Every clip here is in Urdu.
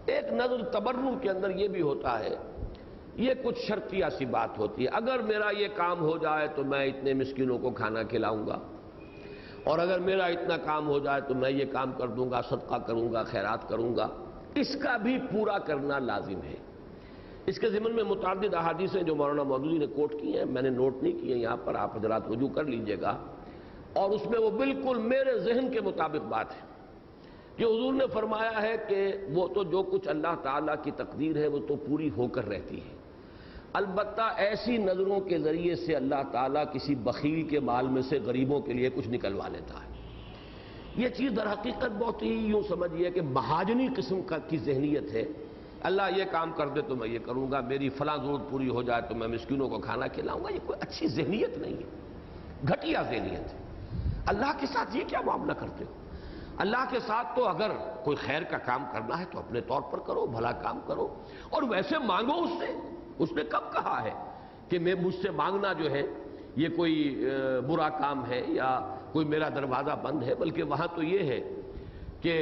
ایک نظر تبرع کے اندر یہ بھی ہوتا ہے، یہ کچھ شرطیہ سی بات ہوتی ہے، اگر میرا یہ کام ہو جائے تو میں اتنے مسکینوں کو کھانا کھلاؤں گا، اور اگر میرا اتنا کام ہو جائے تو میں یہ کام کر دوں گا، صدقہ کروں گا، خیرات کروں گا۔ اس کا بھی پورا کرنا لازم ہے۔ اس کے ضمن میں متعدد احادیث ہیں جو مولانا مودودی نے کوٹ کی ہیں، میں نے نوٹ نہیں کی ہیں یہاں پر، آپ حضرات رجوع کر لیجئے گا، اور اس میں وہ بالکل میرے ذہن کے مطابق بات ہے کہ حضور نے فرمایا ہے کہ وہ تو جو کچھ اللہ تعالیٰ کی تقدیر ہے وہ تو پوری ہو کر رہتی ہے، البتہ ایسی نظروں کے ذریعے سے اللہ تعالیٰ کسی بخیل کے مال میں سے غریبوں کے لیے کچھ نکلوا لیتا ہے۔ یہ چیز در حقیقت بہت ہی یوں سمجھیے کہ مہاجنی قسم کی ذہنیت ہے، اللہ یہ کام کر دے تو میں یہ کروں گا، میری فلاں ضرورت پوری ہو جائے تو میں مسکینوں کو کھانا کھلاؤں گا۔ یہ کوئی اچھی ذہنیت نہیں ہے، گھٹیا ذہنیت ہے۔ اللہ کے ساتھ یہ کیا معاملہ کرتے ہو؟ اللہ کے ساتھ تو اگر کوئی خیر کا کام کرنا ہے تو اپنے طور پر کرو، بھلا کام کرو، اور ویسے مانگو اس سے۔ اس نے کب کہا ہے کہ میں مجھ سے مانگنا جو ہے یہ کوئی برا کام ہے یا کوئی میرا دروازہ بند ہے، بلکہ وہاں تو یہ ہے کہ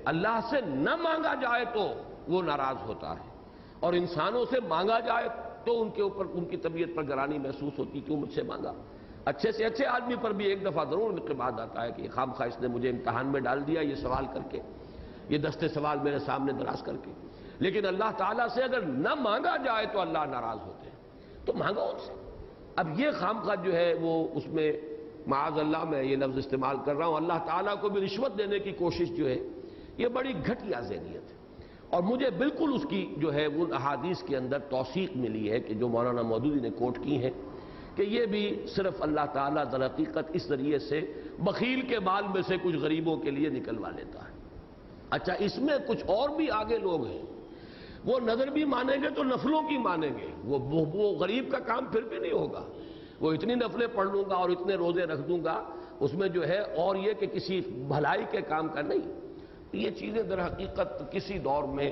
اللہ سے نہ مانگا جائے تو وہ ناراض ہوتا ہے، اور انسانوں سے مانگا جائے تو ان کے اوپر ان کی طبیعت پر گرانی محسوس ہوتی، کیوں مجھ سے مانگا۔ اچھے سے اچھے آدمی پر بھی ایک دفعہ ضرور انقباض آتا ہے کہ خام خواہ اس نے مجھے امتحان میں ڈال دیا یہ سوال کر کے، یہ دستے سوال میرے سامنے دراز کر کے۔ لیکن اللہ تعالیٰ سے اگر نہ مانگا جائے تو اللہ ناراض ہوتے ہیں، تو مانگو ان سے۔ اب یہ خام خواہ جو ہے وہ اس میں معاذ اللہ میں یہ لفظ استعمال کر رہا ہوں، اللہ تعالیٰ کو بھی رشوت دینے کی کوشش جو ہے یہ بڑی گھٹیا ذہنیت ہے، اور مجھے بالکل اس کی جو ہے ان احادیث کے اندر توثیق ملی ہے کہ جو مولانا مودودی نے کوٹ کی ہیں کہ یہ بھی صرف اللہ تعالیٰ در حقیقت اس ذریعے سے بخیل کے مال میں سے کچھ غریبوں کے لیے نکلوا لیتا ہے۔ اچھا، اس میں کچھ اور بھی آگے لوگ ہیں، وہ نظر بھی مانیں گے تو نفلوں کی مانیں گے، وہ غریب کا کام پھر بھی نہیں ہوگا، وہ اتنی نفلیں پڑھ لوں گا اور اتنے روزے رکھ دوں گا، اس میں جو ہے اور یہ کہ کسی بھلائی کے کام کا نہیں۔ یہ چیزیں در حقیقت کسی دور میں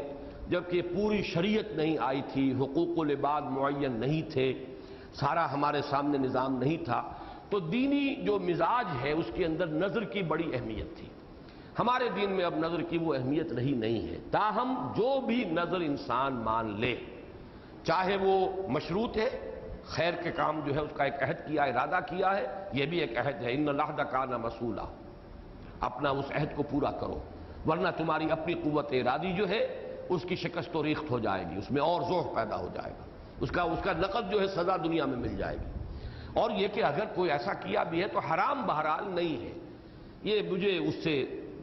جبکہ پوری شریعت نہیں آئی تھی، حقوق العباد معین نہیں تھے، سارا ہمارے سامنے نظام نہیں تھا، تو دینی جو مزاج ہے اس کے اندر نظر کی بڑی اہمیت تھی۔ ہمارے دین میں اب نظر کی وہ اہمیت رہی نہیں ہے، تاہم جو بھی نظر انسان مان لے، چاہے وہ مشروط ہے، خیر کے کام جو ہے اس کا ایک عہد کیا، ارادہ کیا ہے، یہ بھی ایک عہد ہے، ان العہد کان مسئولا، اپنا اس عہد کو پورا کرو، ورنہ تمہاری اپنی قوت ارادی جو ہے اس کی شکست و ریخت ہو جائے گی، اس میں اور ذوق پیدا ہو جائے گا، اس کا نقد جو ہے سزا دنیا میں مل جائے گی۔ اور یہ کہ اگر کوئی ایسا کیا بھی ہے تو حرام بہرحال نہیں ہے، یہ مجھے اس سے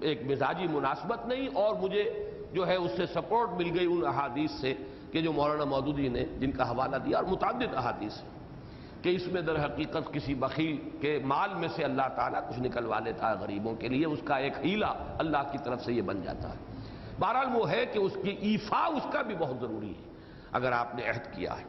ایک مزاجی مناسبت نہیں، اور مجھے جو ہے اس سے سپورٹ مل گئی ان احادیث سے کہ جو مولانا مودودی نے جن کا حوالہ دیا، اور متعدد احادیث ہیں کہ اس میں در حقیقت کسی بخیل کے مال میں سے اللہ تعالیٰ کچھ نکلوا لیتا ہے غریبوں کے لیے، اس کا ایک ہیلہ اللہ کی طرف سے یہ بن جاتا ہے۔ بہرحال وہ ہے کہ اس کی ایفا اس کا بھی بہت ضروری ہے، اگر آپ نے عہد کیا ہے۔